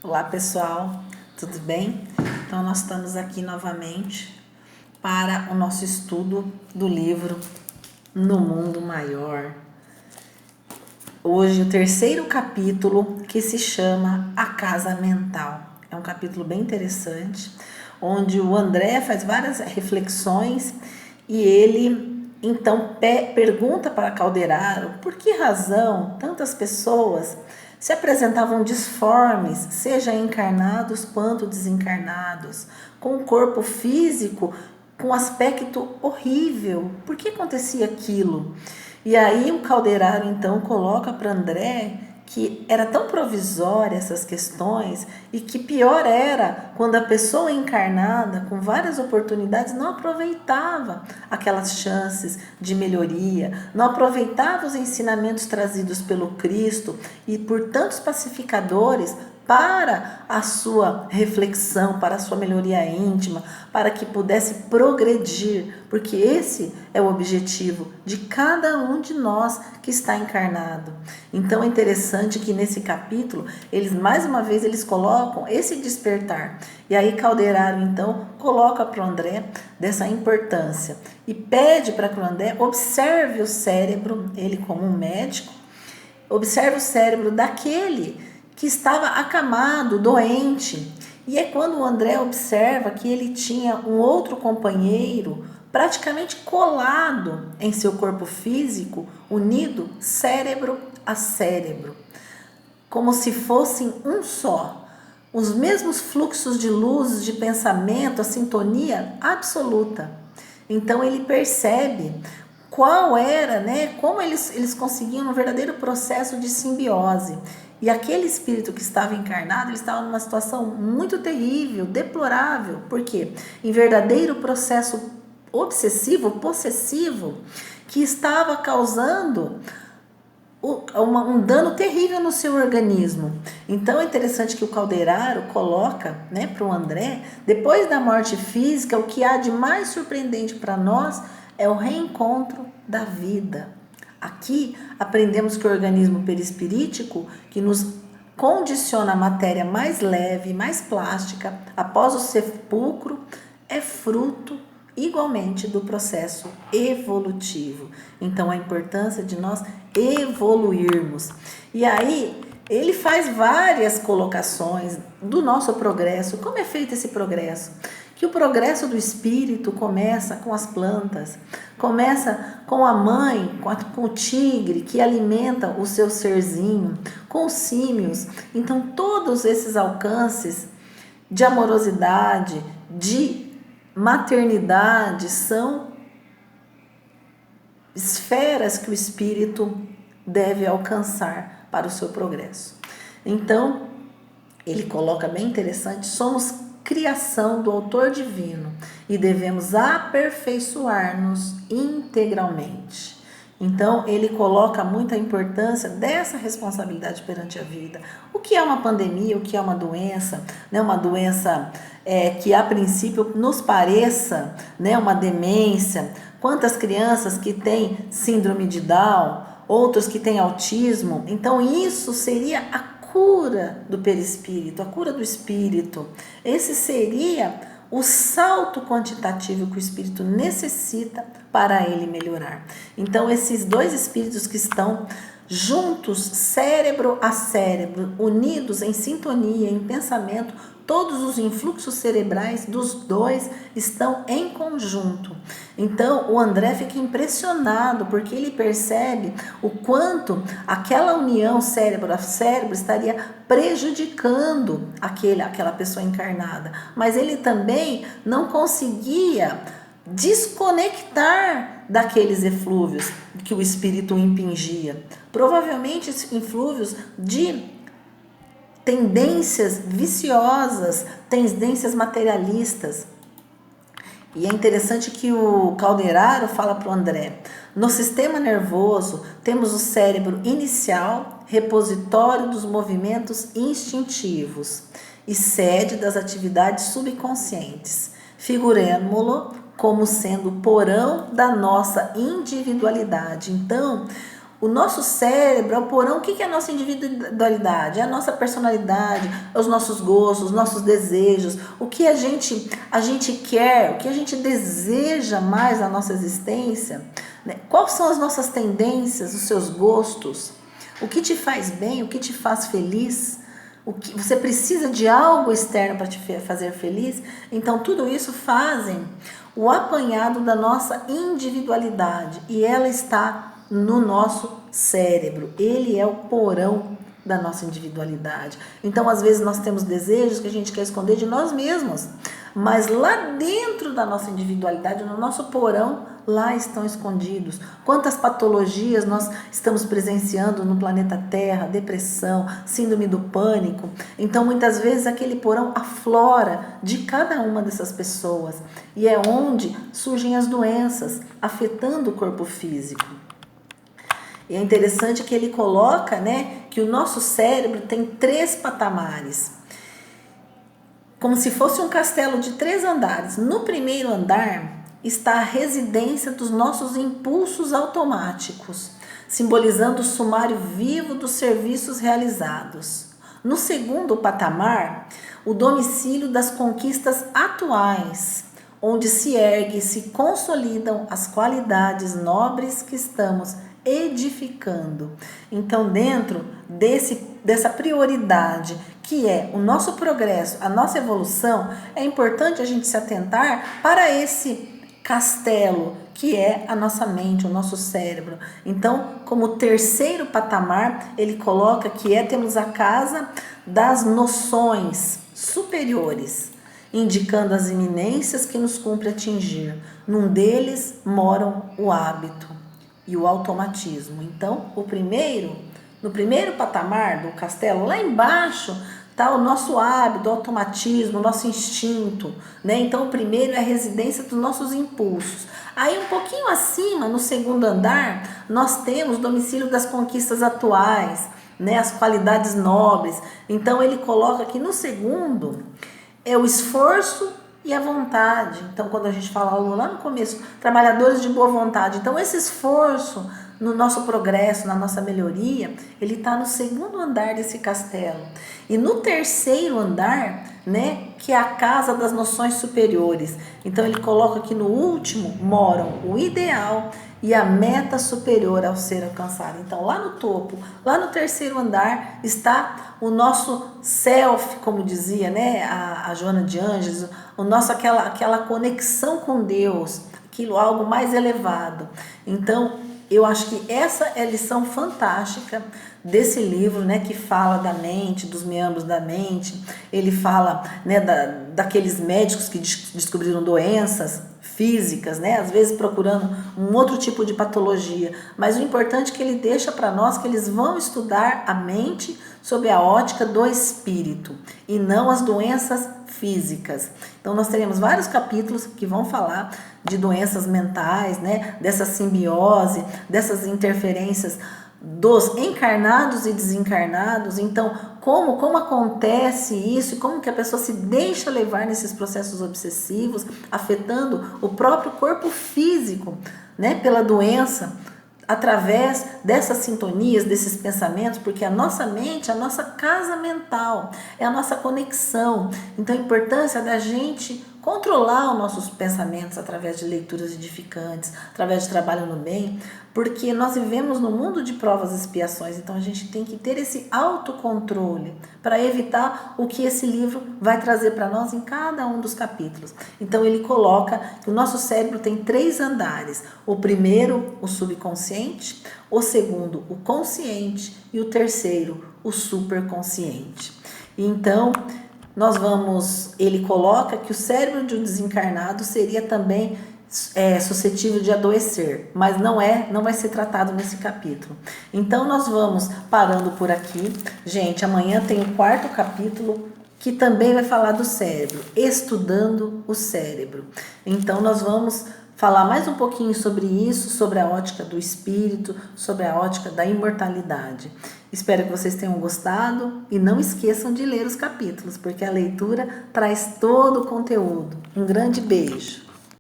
Olá pessoal, tudo bem? Então nós estamos aqui novamente para o nosso estudo do livro No Mundo Maior. Hoje o terceiro capítulo, que se chama A Casa Mental. É um capítulo bem interessante, onde o André faz várias reflexões e ele então pergunta para Calderaro por que razão tantas pessoas se apresentavam disformes, seja encarnados quanto desencarnados, com um corpo físico com um aspecto horrível. Por que acontecia aquilo? E aí o Calderaro então coloca para André que era tão provisória essas questões e que pior era quando a pessoa encarnada, com várias oportunidades, não aproveitava aquelas chances de melhoria, não aproveitava os ensinamentos trazidos pelo Cristo e por tantos pacificadores para a sua reflexão, para a sua melhoria íntima, para que pudesse progredir, porque esse é o objetivo de cada um de nós que está encarnado. Então é interessante que nesse capítulo, eles mais uma vez eles colocam esse despertar. E aí Calderaro então coloca para o André dessa importância e pede para que o André observe o cérebro, ele como um médico, observe o cérebro daquele que estava acamado, doente. E é quando o André observa que ele tinha um outro companheiro praticamente colado em seu corpo físico, unido cérebro a cérebro, como se fossem um só. Os mesmos fluxos de luz, de pensamento, a sintonia absoluta. Então ele percebe qual era, como eles conseguiam um verdadeiro processo de simbiose. E aquele espírito que estava encarnado, ele estava numa situação muito terrível, deplorável. Por quê? Em verdadeiro processo obsessivo, possessivo, que estava causando um dano terrível no seu organismo. Então é interessante que o Calderaro coloca, para o André, depois da morte física, o que há de mais surpreendente para nós é o reencontro da vida. Aqui aprendemos que o organismo perispirítico, que nos condiciona a matéria mais leve, mais plástica, após o sepulcro, é fruto igualmente do processo evolutivo. Então a importância de nós evoluirmos. E aí ele faz várias colocações do nosso progresso. Como é feito esse progresso? Que o progresso do espírito começa com as plantas, começa com a mãe, com o tigre que alimenta o seu serzinho, com os símios. Então todos esses alcances de amorosidade, de maternidade, são esferas que o espírito deve alcançar para o seu progresso. Então, ele coloca bem interessante, somos criação do autor divino e devemos aperfeiçoar-nos integralmente. Então, ele coloca muita importância dessa responsabilidade perante a vida. O que é uma pandemia, o que é uma doença, uma doença que a princípio nos pareça, uma demência. Quantas crianças que têm síndrome de Down, outros que têm autismo. Então, isso seria a cura do perispírito, a cura do espírito. Esse seria o salto quantitativo que o espírito necessita para ele melhorar. Então, esses dois espíritos que estão juntos, cérebro a cérebro, unidos em sintonia, em pensamento, todos os influxos cerebrais dos dois estão em conjunto. Então, o André fica impressionado porque ele percebe o quanto aquela união cérebro a cérebro estaria prejudicando aquela pessoa encarnada. Mas ele também não conseguia desconectar daqueles eflúvios que o espírito impingia. Provavelmente eflúvios de tendências viciosas, tendências materialistas. E é interessante que o Calderaro fala para o André, no sistema nervoso temos o cérebro inicial, repositório dos movimentos instintivos e sede das atividades subconscientes. Figuremo-lo como sendo o porão da nossa individualidade. Então, O nosso cérebro é o porão. O que é a nossa individualidade? É a nossa personalidade, é os nossos gostos, os nossos desejos, o que a gente quer, o que a gente deseja mais na nossa existência, né? Quais são as nossas tendências, os seus gostos, o que te faz bem, o que te faz feliz, o que você precisa de algo externo para te fazer feliz. Então tudo isso fazem o apanhado da nossa individualidade, e ela está no nosso cérebro. Ele é o porão da nossa individualidade. Então, às vezes, nós temos desejos que a gente quer esconder de nós mesmos, mas lá dentro da nossa individualidade, no nosso porão, lá estão escondidos. Quantas patologias nós estamos presenciando no planeta Terra, depressão, síndrome do pânico. Então, muitas vezes, aquele porão aflora de cada uma dessas pessoas, e é onde surgem as doenças, afetando o corpo físico. E é interessante que ele coloca, né, que o nosso cérebro tem 3 patamares, como se fosse um castelo de 3 andares. No primeiro andar está a residência dos nossos impulsos automáticos, simbolizando o sumário vivo dos serviços realizados. No segundo patamar, o domicílio das conquistas atuais, onde se ergue e se consolidam as qualidades nobres que estamos edificando. Então, dentro dessa prioridade que é o nosso progresso, a nossa evolução, é importante a gente se atentar para esse castelo que é a nossa mente, o nosso cérebro. Então, como terceiro patamar, ele coloca que temos a casa das noções superiores, indicando as iminências que nos cumpre atingir. Num deles moram o hábito e o automatismo. Então, no primeiro patamar do castelo, lá embaixo, está o nosso hábito, o automatismo, o nosso instinto, né? Então, o primeiro é a residência dos nossos impulsos. Aí, um pouquinho acima, no segundo andar, nós temos o domicílio das conquistas atuais, né? As qualidades nobres. Então, ele coloca que no segundo é o esforço e a vontade. Então, quando a gente fala lá no começo, trabalhadores de boa vontade. Então, esse esforço no nosso progresso, na nossa melhoria, ele está no segundo andar desse castelo. E no terceiro andar, né, que é a casa das noções superiores. Então, ele coloca que no último moram o ideal e a meta superior ao ser alcançada. Então, lá no topo, lá no terceiro andar, está o nosso self, como dizia, né, a Joana de Ângeles, o nosso aquela conexão com Deus, aquilo algo mais elevado. Então, eu acho que essa é a lição fantástica desse livro, né, que fala da mente, dos membros da mente. Ele fala, né, daqueles médicos que descobriram doenças físicas, né, às vezes procurando um outro tipo de patologia. Mas o importante é que ele deixa para nós que eles vão estudar a mente sob a ótica do espírito e não as doenças físicas. Então, nós teremos vários capítulos que vão falar de doenças mentais, né, dessa simbiose, dessas interferências dos encarnados e desencarnados. Então, como acontece isso e como que a pessoa se deixa levar nesses processos obsessivos, afetando o próprio corpo físico, né, pela doença, através dessas sintonias, desses pensamentos, porque a nossa mente é a nossa casa mental, é a nossa conexão. Então, a importância da gente controlar os nossos pensamentos através de leituras edificantes, através de trabalho no bem, porque nós vivemos no mundo de provas e expiações, então a gente tem que ter esse autocontrole para evitar o que esse livro vai trazer para nós em cada um dos capítulos. Então ele coloca que o nosso cérebro tem 3 andares: o primeiro, o subconsciente; o segundo, o consciente; e o terceiro, o superconsciente. Então, ele coloca que o cérebro de um desencarnado seria também suscetível de adoecer, mas não vai ser tratado nesse capítulo. Então, nós vamos parando por aqui. Gente, amanhã tem o 4º capítulo, que também vai falar do cérebro, estudando o cérebro. Então, nós vamos falar mais um pouquinho sobre isso, sobre a ótica do espírito, sobre a ótica da imortalidade. Espero que vocês tenham gostado e não esqueçam de ler os capítulos, porque a leitura traz todo o conteúdo. Um grande beijo!